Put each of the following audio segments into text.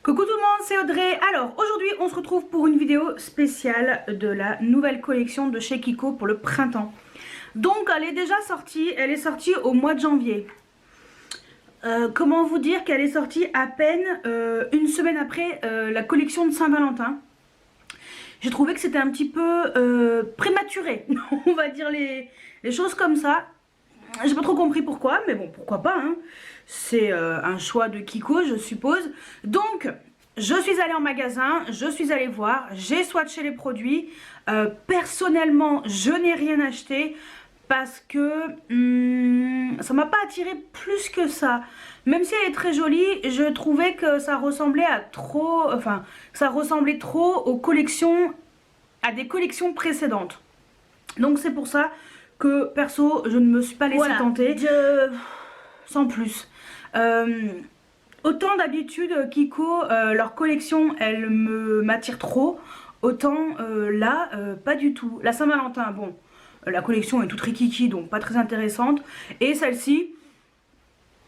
Coucou tout le monde, c'est Audrey. Alors aujourd'hui on se retrouve pour une vidéo spéciale de la nouvelle collection de chez Kiko pour le printemps. Donc elle est déjà sortie, elle est sortie au mois de janvier. Comment vous dire qu'elle est sortie à peine une semaine après la collection de Saint-Valentin. J'ai trouvé que c'était un petit peu prématuré, on va dire les choses comme ça. J'ai pas trop compris pourquoi, mais bon, pourquoi pas, hein. C'est un choix de Kiko, je suppose. Donc, je suis allée en magasin, je suis allée voir, j'ai swatché les produits. Personnellement, je n'ai rien acheté parce que ça m'a pas attiré plus que ça. Même si elle est très jolie, je trouvais que ça ressemblait à trop... Enfin, ça ressemblait trop aux collections... à des collections précédentes. Donc c'est pour ça que perso je ne me suis pas laissée tenter sans plus. Autant d'habitude Kiko, leur collection elle m'attire trop, autant là pas du tout. La Saint-Valentin, bon, la collection est toute rikiki donc pas très intéressante, et celle-ci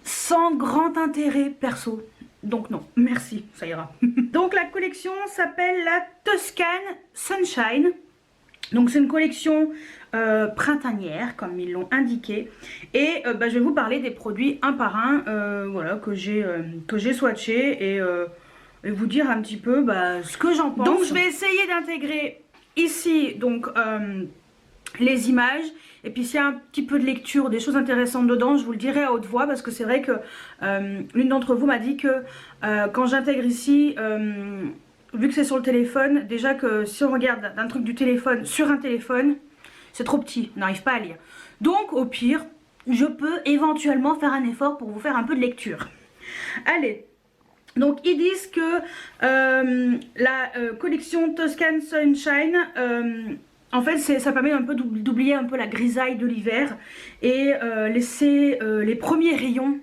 sans grand intérêt perso. Donc non, merci, ça ira. Donc la collection s'appelle la Tuscan Sunshine. Donc c'est une collection printanière comme ils l'ont indiqué, et je vais vous parler des produits un par un, voilà, que j'ai swatché, et vous dire un petit peu ce que j'en pense. Donc je vais essayer d'intégrer ici donc les images, et puis s'il y a un petit peu de lecture, des choses intéressantes dedans, je vous le dirai à haute voix, parce que c'est vrai que l'une d'entre vous m'a dit que quand j'intègre ici, vu que c'est sur le téléphone, déjà que si on regarde un truc du téléphone sur un téléphone, c'est trop petit, on n'arrive pas à lire. Donc au pire, je peux éventuellement faire un effort pour vous faire un peu de lecture. Allez, donc ils disent que la collection Tuscan Sunshine, en fait ça permet un peu d'oublier un peu la grisaille de l'hiver et laisser les premiers rayons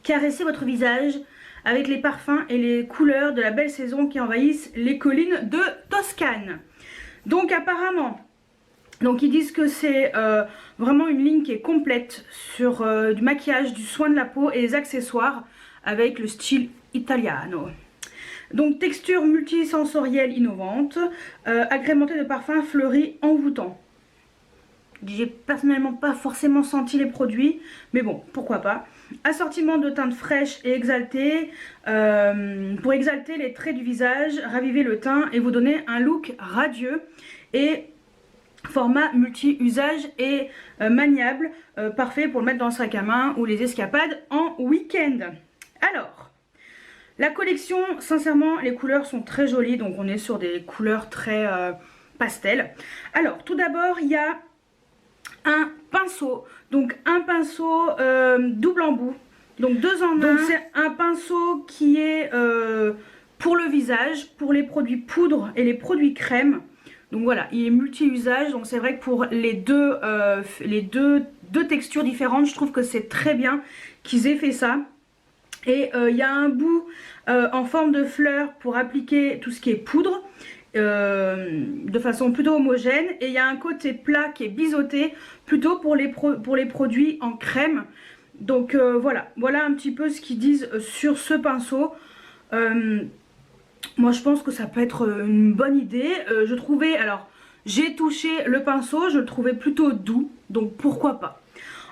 caresser votre visage avec les parfums et les couleurs de la belle saison qui envahissent les collines de Toscane. Donc apparemment, donc ils disent que c'est vraiment une ligne qui est complète sur du maquillage, du soin de la peau et des accessoires avec le style italiano. Donc texture multisensorielle innovante, agrémentée de parfums fleuris envoûtants. J'ai personnellement pas forcément senti les produits, mais bon, pourquoi pas. Assortiment de teintes fraîches et exaltées pour exalter les traits du visage, raviver le teint et vous donner un look radieux. Et format multi-usage et maniable, parfait pour le mettre dans le sac à main ou les escapades en week-end. Alors, la collection, sincèrement, les couleurs sont très jolies, donc on est sur des couleurs très pastel. Alors, tout d'abord, il y a un pinceau, donc un pinceau double embout, donc deux en un. Donc c'est un pinceau qui est pour le visage, pour les produits poudre et les produits crème. Donc voilà, il est multi-usage, donc c'est vrai que pour les deux textures différentes, je trouve que c'est très bien qu'ils aient fait ça. Et il y a un bout en forme de fleur pour appliquer tout ce qui est poudre, de façon plutôt homogène, et il y a un côté plat qui est biseauté plutôt pour les produits en crème. Donc voilà un petit peu ce qu'ils disent sur ce pinceau. Moi je pense que ça peut être une bonne idée. Je trouvais, alors j'ai touché le pinceau, je le trouvais plutôt doux, donc pourquoi pas.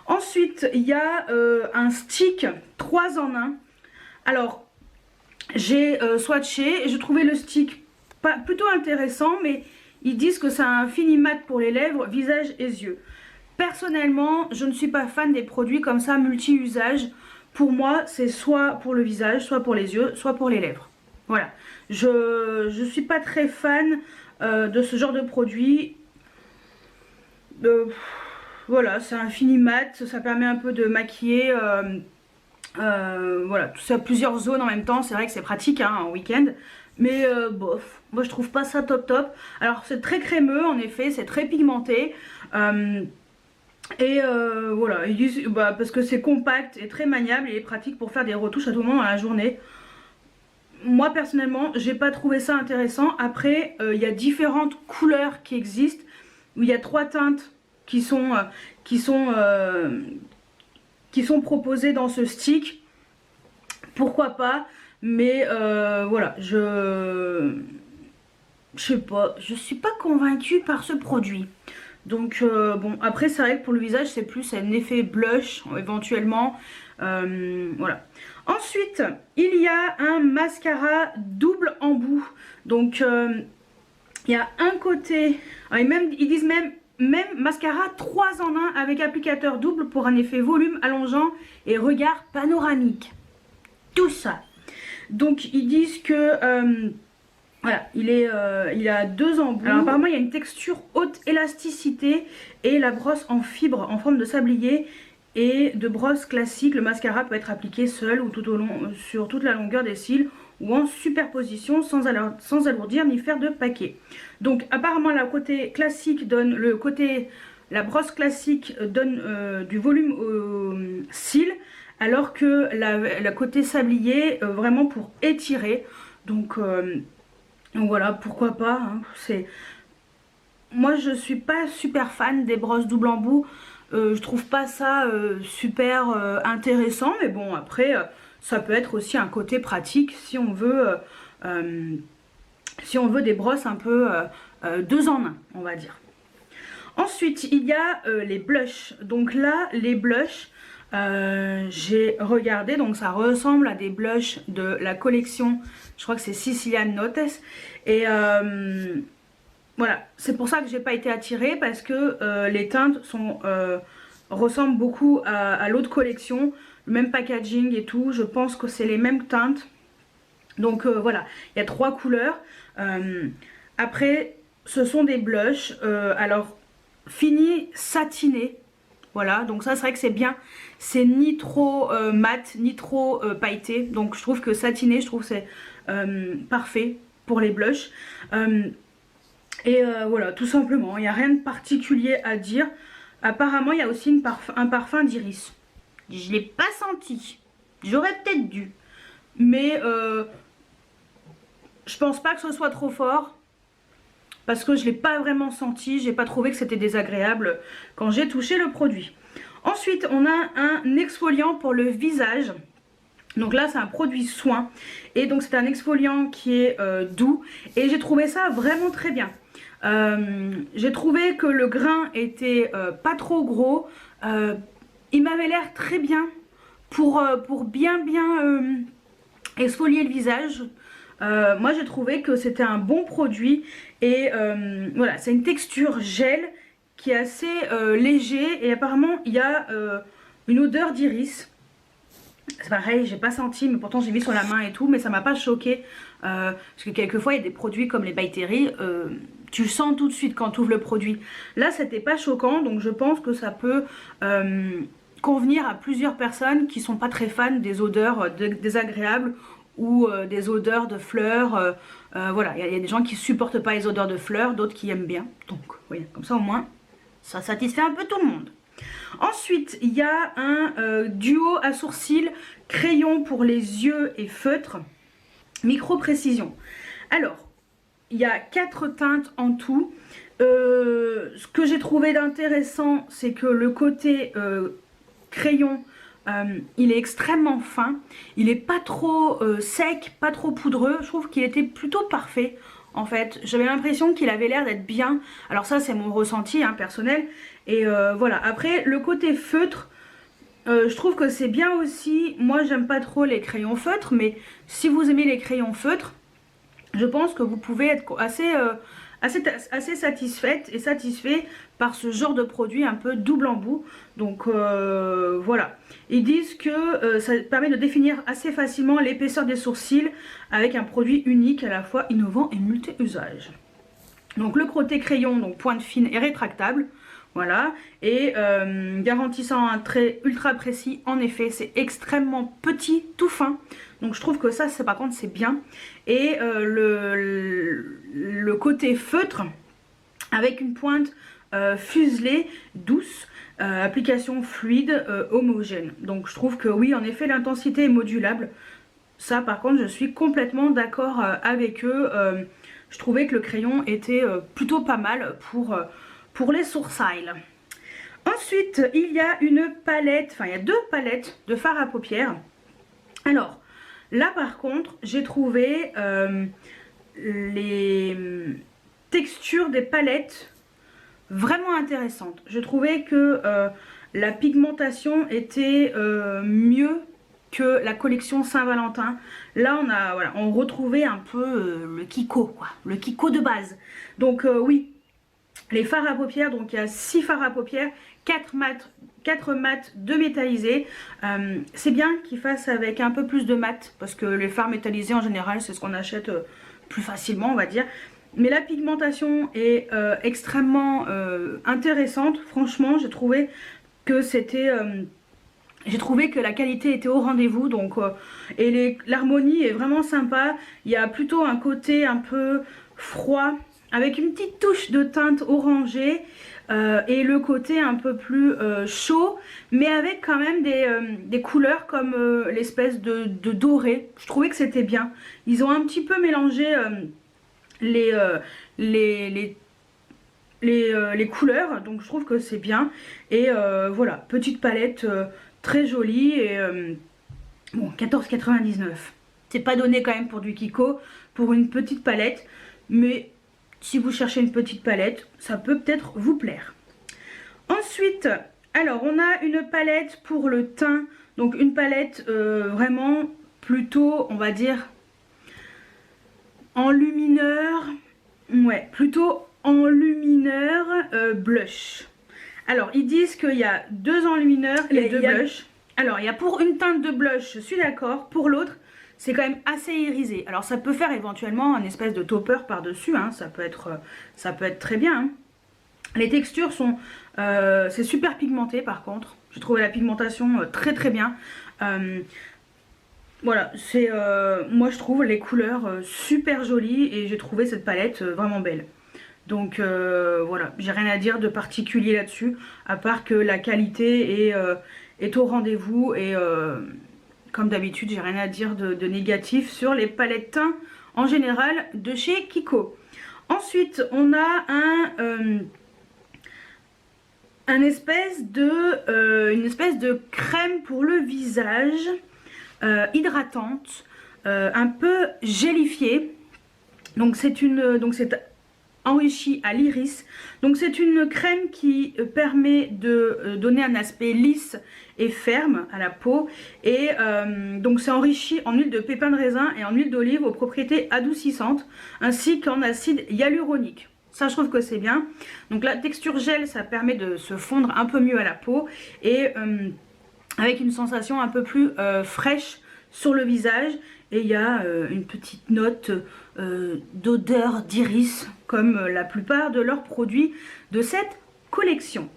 Ensuite il y a un stick 3 en 1. Alors j'ai swatché et je trouvais le stick plutôt intéressant, mais ils disent que ça a un fini mat pour les lèvres, visage et yeux. Personnellement, je ne suis pas fan des produits comme ça multi-usage. Pour moi, c'est soit pour le visage, soit pour les yeux, soit pour les lèvres. Voilà. Je suis pas très fan de ce genre de produit. Voilà, c'est un fini mat, ça permet un peu de maquiller. Voilà, tout ça, plusieurs zones en même temps. C'est vrai que c'est pratique hein, en week-end. Mais bof, moi je trouve pas ça top top. Alors c'est très crémeux en effet, c'est très pigmenté. Voilà, ils disent parce que c'est compact et très maniable et pratique pour faire des retouches à tout moment dans la journée. Moi personnellement, j'ai pas trouvé ça intéressant. Après, il y a différentes couleurs qui existent. Où il y a 3 teintes qui sont proposées dans ce stick. Pourquoi pas? Mais voilà, je sais pas, je suis pas convaincue par ce produit. Donc bon, après c'est vrai que pour le visage c'est plus un effet blush éventuellement. Voilà. Ensuite, il y a un mascara double embout. Donc il y a un côté, ils disent même mascara 3 en 1 avec applicateur double pour un effet volume allongeant et regard panoramique. Tout ça. Donc ils disent que voilà, il a 2 embouts. Alors apparemment il y a une texture haute élasticité et la brosse en fibre en forme de sablier et de brosse classique. Le mascara peut être appliqué seul ou tout au long sur toute la longueur des cils ou en superposition sans alourdir ni faire de paquet. Donc apparemment la côté classique donne la brosse classique donne du volume aux cils, alors que la côté sablier vraiment pour étirer. Donc voilà, pourquoi pas, hein. Moi je suis pas super fan des brosses double embout. Je trouve pas ça super intéressant, mais bon après ça peut être aussi un côté pratique si on veut des brosses un peu 2 en 1, on va dire. Ensuite il y a les blushs. Donc là les blushs, j'ai regardé, donc ça ressemble à des blushs de la collection, je crois que c'est Sicilian Notes, et voilà, c'est pour ça que j'ai pas été attirée, parce que les teintes ressemblent beaucoup à l'autre collection, le même packaging et tout, je pense que c'est les mêmes teintes. Donc voilà, il y a 3 couleurs. Après ce sont des blushs, alors fini satiné. Voilà, donc ça c'est vrai que c'est bien, c'est ni trop mat ni trop pailleté, donc je trouve que satiné, je trouve c'est parfait pour les blushs. Et voilà, tout simplement, il n'y a rien de particulier à dire. Apparemment il y a aussi un parfum d'iris. Je ne l'ai pas senti, j'aurais peut-être dû, mais je pense pas que ce soit trop fort. Parce que je ne l'ai pas vraiment senti, j'ai pas trouvé que c'était désagréable quand j'ai touché le produit. Ensuite on a un exfoliant pour le visage. Donc là c'est un produit soin. Et donc c'est un exfoliant qui est doux. Et j'ai trouvé ça vraiment très bien. J'ai trouvé que le grain était pas trop gros. Il m'avait l'air très bien pour bien exfolier le visage. Moi j'ai trouvé que c'était un bon produit et voilà, c'est une texture gel qui est assez léger et apparemment il y a une odeur d'iris. C'est pareil, j'ai pas senti, mais pourtant j'ai mis sur la main et tout, mais ça m'a pas choqué parce que quelquefois il y a des produits comme les By Terry, tu sens tout de suite quand tu ouvres le produit. Là c'était pas choquant, donc je pense que ça peut convenir à plusieurs personnes qui sont pas très fans des odeurs désagréables ou des odeurs de fleurs. Voilà, il y a des gens qui supportent pas les odeurs de fleurs, d'autres qui aiment bien. Donc, oui, comme ça au moins, ça satisfait un peu tout le monde. Ensuite, il y a un duo à sourcils, crayon pour les yeux et feutre, micro précision. Alors, il y a 4 teintes en tout. Ce que j'ai trouvé d'intéressant, c'est que le côté crayon, il est extrêmement fin, il est pas trop sec, pas trop poudreux, je trouve qu'il était plutôt parfait en fait. J'avais l'impression qu'il avait l'air d'être bien, alors ça c'est mon ressenti hein, personnel, et voilà. Après le côté feutre, je trouve que c'est bien aussi. Moi j'aime pas trop les crayons feutres, mais si vous aimez les crayons feutres, je pense que vous pouvez être assez satisfaite et satisfait par ce genre de produit un peu double embout. Donc voilà, ils disent que ça permet de définir assez facilement l'épaisseur des sourcils avec un produit unique à la fois innovant et multi-usage. Donc le côté crayon, donc pointe fine et rétractable, voilà, et garantissant un trait ultra précis. En effet c'est extrêmement petit, tout fin, donc je trouve que ça par contre c'est bien. Et le côté feutre avec une pointe fuselée, douce, application fluide, homogène. Donc je trouve que oui en effet l'intensité est modulable. Ça par contre je suis complètement d'accord avec eux. Je trouvais que le crayon était plutôt pas mal pour les sourcils. Ensuite il y a une palette, enfin il y a 2 palettes de fard à paupières. Alors Là par contre j'ai trouvé les textures des palettes vraiment intéressantes. Je trouvais que la pigmentation était mieux que la collection Saint-Valentin. Là on retrouvait un peu le Kiko quoi, le Kiko de base. Donc oui, les fards à paupières, donc il y a 6 fards à paupières, 4 mat, 2 métallisés. C'est bien qu'ils fassent avec un peu plus de mat, parce que les fards métallisés en général c'est ce qu'on achète plus facilement on va dire. Mais la pigmentation est extrêmement intéressante. Franchement j'ai trouvé que c'était... j'ai trouvé que la qualité était au rendez-vous, donc et l'harmonie est vraiment sympa. Il y a plutôt un côté un peu froid avec une petite touche de teinte orangée et le côté un peu plus chaud, mais avec quand même des couleurs comme l'espèce de doré. Je trouvais que c'était bien. Ils ont un petit peu mélangé les couleurs, donc je trouve que c'est bien. Et voilà, petite palette très jolie et bon, 14,99. C'est pas donné quand même pour du Kiko, pour une petite palette, mais si vous cherchez une petite palette, ça peut peut-être vous plaire. Ensuite, alors on a une palette pour le teint, donc une palette vraiment plutôt, on va dire, enlumineur, ouais, plutôt enlumineur blush. Alors ils disent qu'il y a 2 enlumineurs et 2 blushs. Alors il y a pour une teinte de blush, je suis d'accord, pour l'autre c'est quand même assez irisé. Alors ça peut faire éventuellement un espèce de topper par dessus, hein. Ça peut être très bien, hein. Les textures sont, c'est super pigmenté par contre, j'ai trouvé la pigmentation très très bien. Voilà, c'est moi je trouve les couleurs super jolies et j'ai trouvé cette palette vraiment belle. Donc voilà, j'ai rien à dire de particulier là-dessus, à part que la qualité est au rendez-vous et comme d'habitude j'ai rien à dire de négatif sur les palettes teints en général de chez Kiko. Ensuite on a une espèce de crème pour le visage hydratante, un peu gélifiée. Donc c'est enrichi à l'iris. Donc c'est une crème qui permet de donner un aspect lisse et ferme à la peau. Et donc c'est enrichi en huile de pépins de raisin et en huile d'olive aux propriétés adoucissantes, ainsi qu'en acide hyaluronique. Ça je trouve que c'est bien. Donc la texture gel, ça permet de se fondre un peu mieux à la peau et avec une sensation un peu plus fraîche sur le visage. Et il y a une petite note d'odeur d'iris comme la plupart de leurs produits de cette collection.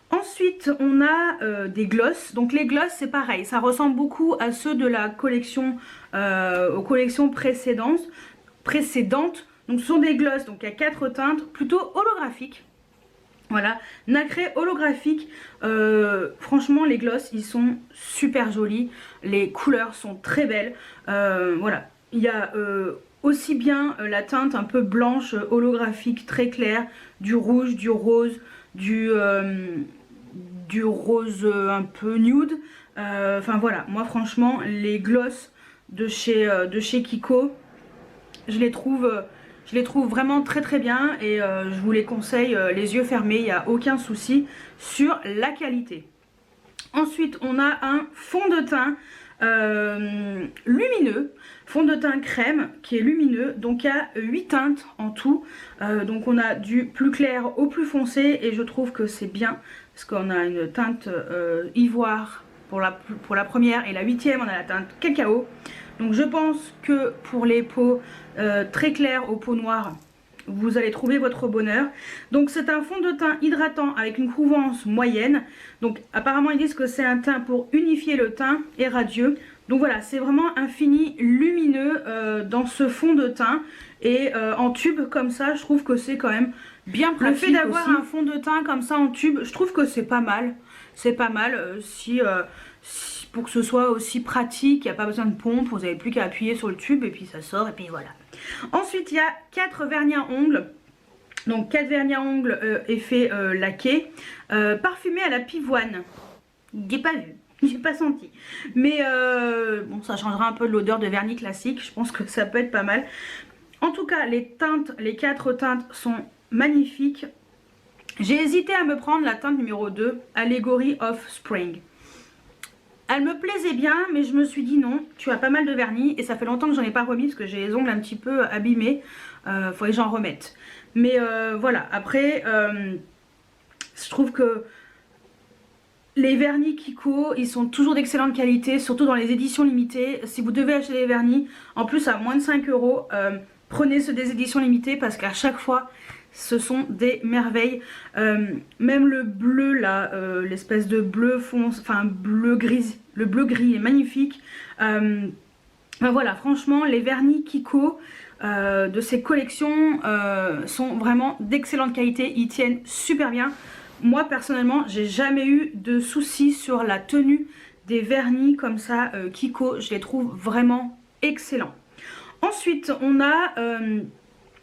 Ensuite on a des glosses. Donc les glosses c'est pareil, ça ressemble beaucoup à ceux de la collection aux collections précédentes. Donc ce sont des glosses, donc il y a 4 teintes plutôt holographiques. Voilà, nacré holographique. Franchement les glosses ils sont super jolis, les couleurs sont très belles. Voilà, il y a aussi bien la teinte un peu blanche holographique très claire, du rouge, du rose, du rose un peu nude. Enfin voilà, moi franchement les glosses de chez Kiko, je les trouve vraiment très très bien et je vous les conseille les yeux fermés, il n'y a aucun souci sur la qualité. Ensuite on a un fond de teint lumineux, fond de teint crème qui est lumineux, donc il y a 8 teintes en tout. Donc on a du plus clair au plus foncé et je trouve que c'est bien parce qu'on a une teinte ivoire pour la première et la 8e on a la teinte cacao. Donc je pense que pour les peaux très claires aux peaux noires, vous allez trouver votre bonheur. Donc c'est un fond de teint hydratant avec une couvrance moyenne. Donc apparemment ils disent que c'est un teint pour unifier le teint et radieux. Donc voilà, c'est vraiment un fini lumineux dans ce fond de teint. Et en tube comme ça, je trouve que c'est quand même bien pratique. Le fait d'avoir un fond de teint comme ça en tube, je trouve que c'est pas mal. C'est pas mal pour que ce soit aussi pratique, il n'y a pas besoin de pompe, vous n'avez plus qu'à appuyer sur le tube et puis ça sort et puis voilà. Ensuite il y a 4 vernis à ongles, donc 4 vernis à ongles effet laqué, parfumé à la pivoine. J'ai pas vu. j'ai pas senti. Mais bon, ça changera un peu de l'odeur de vernis classique. Je pense que ça peut être pas mal. En tout cas, les teintes, les 4 teintes sont magnifiques. J'ai hésité à me prendre la teinte numéro 2, Allegory of Spring. Elle me plaisait bien, mais je me suis dit non, tu as pas mal de vernis et ça fait longtemps que j'en ai pas remis parce que j'ai les ongles un petit peu abîmés. Faudrait que j'en remette. Mais voilà, après, je trouve que les vernis Kiko, ils sont toujours d'excellente qualité, surtout dans les éditions limitées. Si vous devez acheter des vernis, en plus à moins de 5 €, prenez ceux des éditions limitées parce qu'à chaque fois, ce sont des merveilles. Même le bleu là, l'espèce de bleu fonce, enfin bleu gris, le bleu gris est magnifique. Voilà, franchement, les vernis Kiko de ces collections sont vraiment d'excellente qualité. Ils tiennent super bien. Moi personnellement, j'ai jamais eu de soucis sur la tenue des vernis comme ça Kiko. Je les trouve vraiment excellents. Ensuite, on a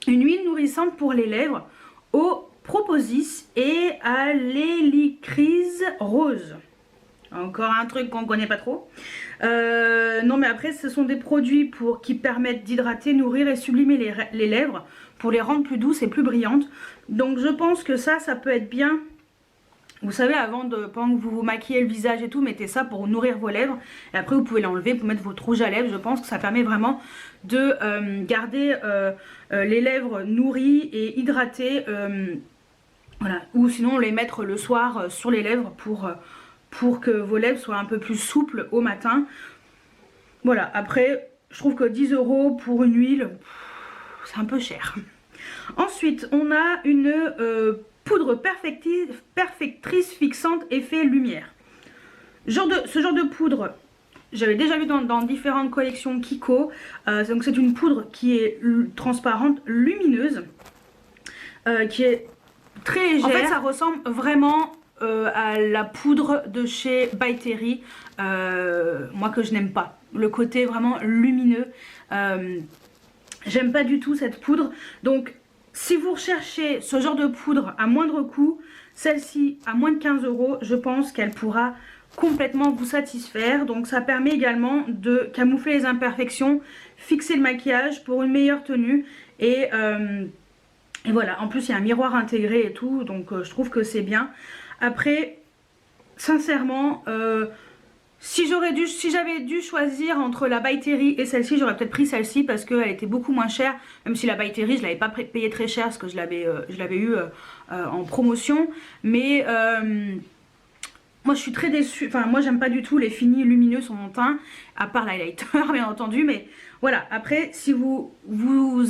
une huile nourrissante pour les lèvres au propolis et à l'hélicryse rose. Encore un truc qu'on connaît pas trop. Non mais après ce sont des produits qui permettent d'hydrater, nourrir et sublimer les lèvres pour les rendre plus douces et plus brillantes. Donc je pense que ça peut être bien. Vous savez, pendant que vous vous maquillez le visage et tout, mettez ça pour nourrir vos lèvres. Et après, vous pouvez l'enlever pour mettre votre rouge à lèvres. Je pense que ça permet vraiment de garder les lèvres nourries et hydratées. Voilà. Ou sinon, les mettre le soir sur les lèvres pour que vos lèvres soient un peu plus souples au matin. Voilà. Après, je trouve que 10 € pour une huile, c'est un peu cher. Ensuite, on a une poudre perfectrice fixante effet lumière. Ce genre de poudre, j'avais déjà vu dans différentes collections Kiko. Donc c'est une poudre qui est transparente, lumineuse, qui est très légère. En fait, ça ressemble vraiment à la poudre de chez By Terry, moi que je n'aime pas. Le côté vraiment lumineux, j'aime pas du tout cette poudre. Donc si vous recherchez ce genre de poudre à moindre coût, celle-ci à moins de 15 €, je pense qu'elle pourra complètement vous satisfaire. Donc ça permet également de camoufler les imperfections, fixer le maquillage pour une meilleure tenue. Et voilà, en plus il y a un miroir intégré et tout, donc je trouve que c'est bien. Après, sincèrement, si j'avais dû choisir entre la By Terry et celle-ci, j'aurais peut-être pris celle-ci parce qu'elle était beaucoup moins chère. Même si la By Terry, je l'avais pas payée très cher parce que je l'avais eu en promotion. Mais moi je suis très déçue. Enfin, moi j'aime pas du tout les finis lumineux sur mon teint, à part l'highlighter bien entendu. Mais voilà, après si vous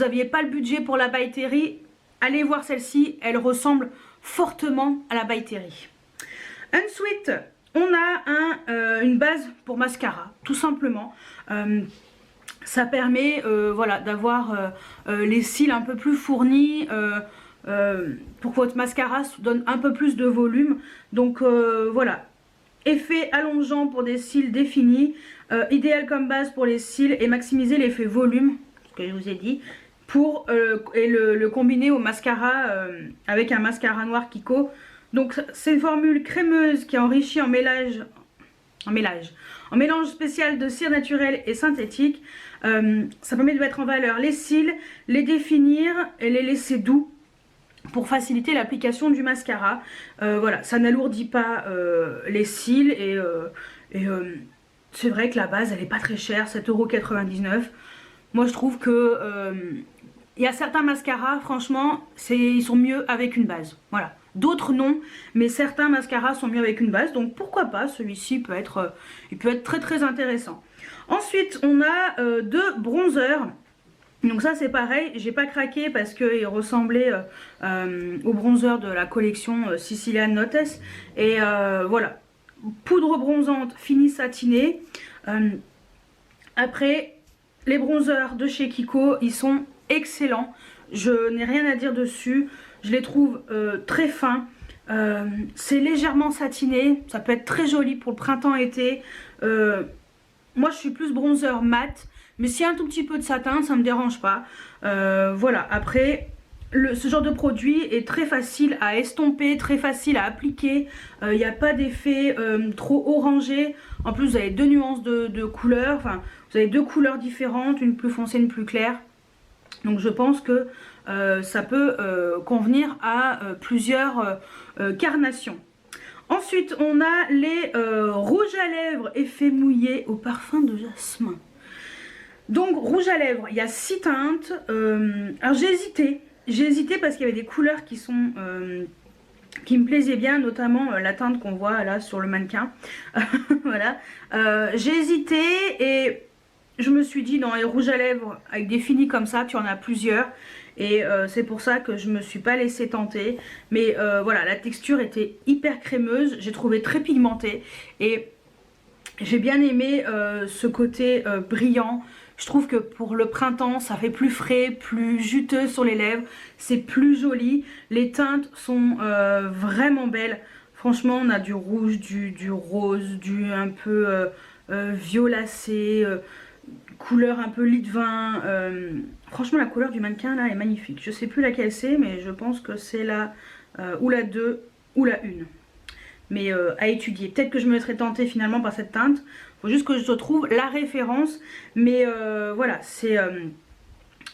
aviez pas le budget pour la By Terry, allez voir celle-ci. Elle ressemble fortement à la By Terry. Ensuite, on a une base pour mascara, tout simplement. Ça permet voilà, d'avoir les cils un peu plus fournis pour que votre mascara donne un peu plus de volume. Donc voilà, effet allongeant pour des cils définis, idéal comme base pour les cils et maximiser l'effet volume, ce que je vous ai dit, et le combiner au mascara avec un mascara noir Kiko. Donc c'est une formule crémeuse qui est enrichie en mélange spécial de cire naturelle et synthétique. Ça permet de mettre en valeur les cils, les définir et les laisser doux pour faciliter l'application du mascara. Voilà, ça n'alourdit pas les cils et c'est vrai que la base elle n'est pas très chère, 7,99 €. Moi je trouve que il y a certains mascaras, franchement, ils sont mieux avec une base. Voilà. D'autres non, mais certains mascaras sont mieux avec une base, donc pourquoi pas, celui-ci peut être très très intéressant. Ensuite, on a deux bronzers. Donc ça c'est pareil, j'ai pas craqué parce qu'il ressemblait au bronzer de la collection Sicilian Notes. Et voilà, poudre bronzante finie satinée. Après, les bronzers de chez Kiko, ils sont excellents. Je n'ai rien à dire dessus. Je les trouve très fins. C'est légèrement satiné. Ça peut être très joli pour le printemps-été. Moi, je suis plus bronzer mat. Mais s'il y a un tout petit peu de satin, ça me dérange pas. Voilà. Après, ce genre de produit est très facile à estomper, très facile à appliquer. Il n'y a pas d'effet trop orangé. En plus, vous avez deux nuances de couleurs. Enfin, vous avez deux couleurs différentes, une plus foncée, une plus claire. Donc je pense que ça peut convenir à plusieurs carnations. Ensuite, on a les rouges à lèvres effet mouillé au parfum de jasmin. Donc rouge à lèvres, il y a 6 teintes. Alors j'ai hésité parce qu'il y avait des couleurs qui me plaisaient bien, notamment la teinte qu'on voit là sur le mannequin. Voilà. J'ai hésité et je me suis dit dans les rouges à lèvres avec des finis comme ça, tu en as plusieurs. Et c'est pour ça que je me suis pas laissée tenter. Mais voilà, la texture était hyper crémeuse, j'ai trouvé très pigmentée. Et j'ai bien aimé ce côté brillant. Je trouve que pour le printemps, ça fait plus frais, plus juteux sur les lèvres. C'est plus joli. Les teintes sont vraiment belles. Franchement, on a du rouge, du rose, du un peu violacé, couleur un peu lit de vin. Franchement, la couleur du mannequin là est magnifique. Je sais plus laquelle c'est, mais je pense que c'est la ou la 2 ou la 1. Mais à étudier. Peut-être que je me laisserai tenter finalement par cette teinte. Faut juste que je trouve la référence. Mais voilà, c'est...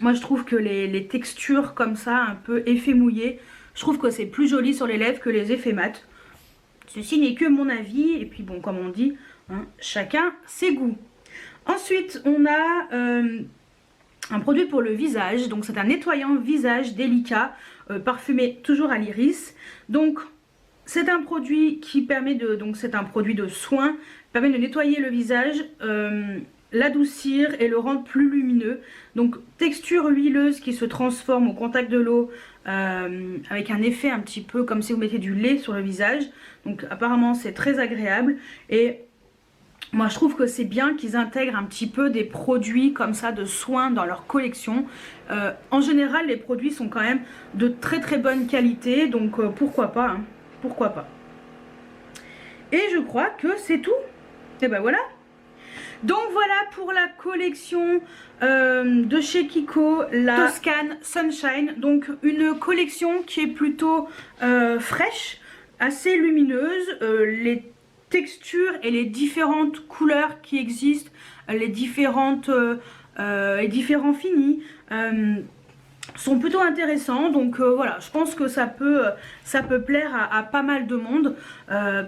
moi je trouve que les textures comme ça, un peu effet mouillé, je trouve que c'est plus joli sur les lèvres que les effets mat. Ceci n'est que mon avis. Et puis bon, comme on dit, hein, chacun ses goûts. Ensuite, on a un produit pour le visage. Donc c'est un nettoyant visage délicat, parfumé toujours à l'iris. Donc... c'est un produit qui permet de, donc c'est un produit de soin, permet de nettoyer le visage, l'adoucir et le rendre plus lumineux. Donc texture huileuse qui se transforme au contact de l'eau avec un effet un petit peu comme si vous mettez du lait sur le visage. Donc apparemment c'est très agréable et moi je trouve que c'est bien qu'ils intègrent un petit peu des produits comme ça de soins dans leur collection. En général les produits sont quand même de très très bonne qualité, donc pourquoi pas hein. Pourquoi pas. Et je crois que c'est tout. Et ben voilà. Donc voilà pour la collection de chez Kiko, la Toscane Sunshine. Donc une collection qui est plutôt fraîche, assez lumineuse. Les textures et les différentes couleurs qui existent, les différents finis. Sont plutôt intéressants, donc voilà, je pense que ça peut plaire à pas mal de monde.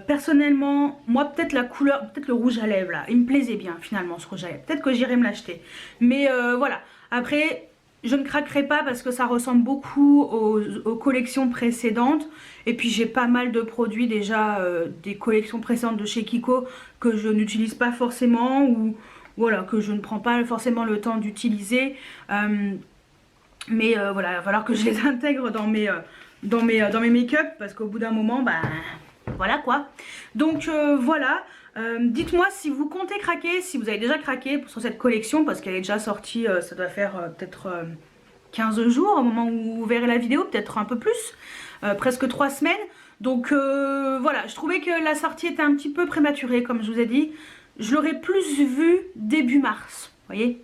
Personnellement, moi peut-être la couleur, peut-être le rouge à lèvres là, il me plaisait bien finalement ce rouge à lèvres, peut-être que j'irai me l'acheter. Mais voilà, après je ne craquerai pas parce que ça ressemble beaucoup aux collections précédentes. Et puis j'ai pas mal de produits déjà, des collections précédentes de chez Kiko que je n'utilise pas forcément ou voilà, que je ne prends pas forcément le temps d'utiliser. Mais voilà, il va falloir que je les intègre dans mes make-up parce qu'au bout d'un moment, bah voilà quoi. Donc voilà, dites-moi si vous comptez craquer, si vous avez déjà craqué sur cette collection parce qu'elle est déjà sortie, ça doit faire peut-être 15 jours au moment où vous verrez la vidéo, peut-être un peu plus, presque 3 semaines. Donc voilà, je trouvais que la sortie était un petit peu prématurée comme je vous ai dit. Je l'aurais plus vue début mars, vous voyez.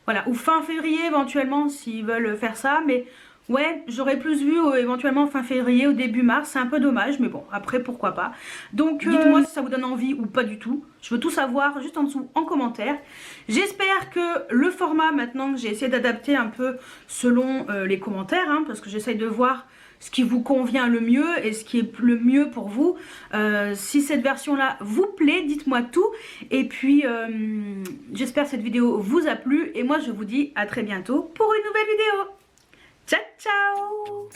Voilà, ou fin février éventuellement s'ils veulent faire ça, mais ouais, j'aurais plus vu éventuellement fin février ou début mars, c'est un peu dommage, mais bon, après pourquoi pas. Donc dites-moi si ça vous donne envie ou pas du tout, je veux tout savoir juste en dessous en commentaire. J'espère que le format maintenant que j'ai essayé d'adapter un peu selon les commentaires, hein, parce que j'essaye de voir ce qui vous convient le mieux et ce qui est le mieux pour vous. Si cette version là vous plaît, dites-moi tout. Et puis j'espère que cette vidéo vous a plu et moi je vous dis à très bientôt pour une nouvelle vidéo. Ciao ciao.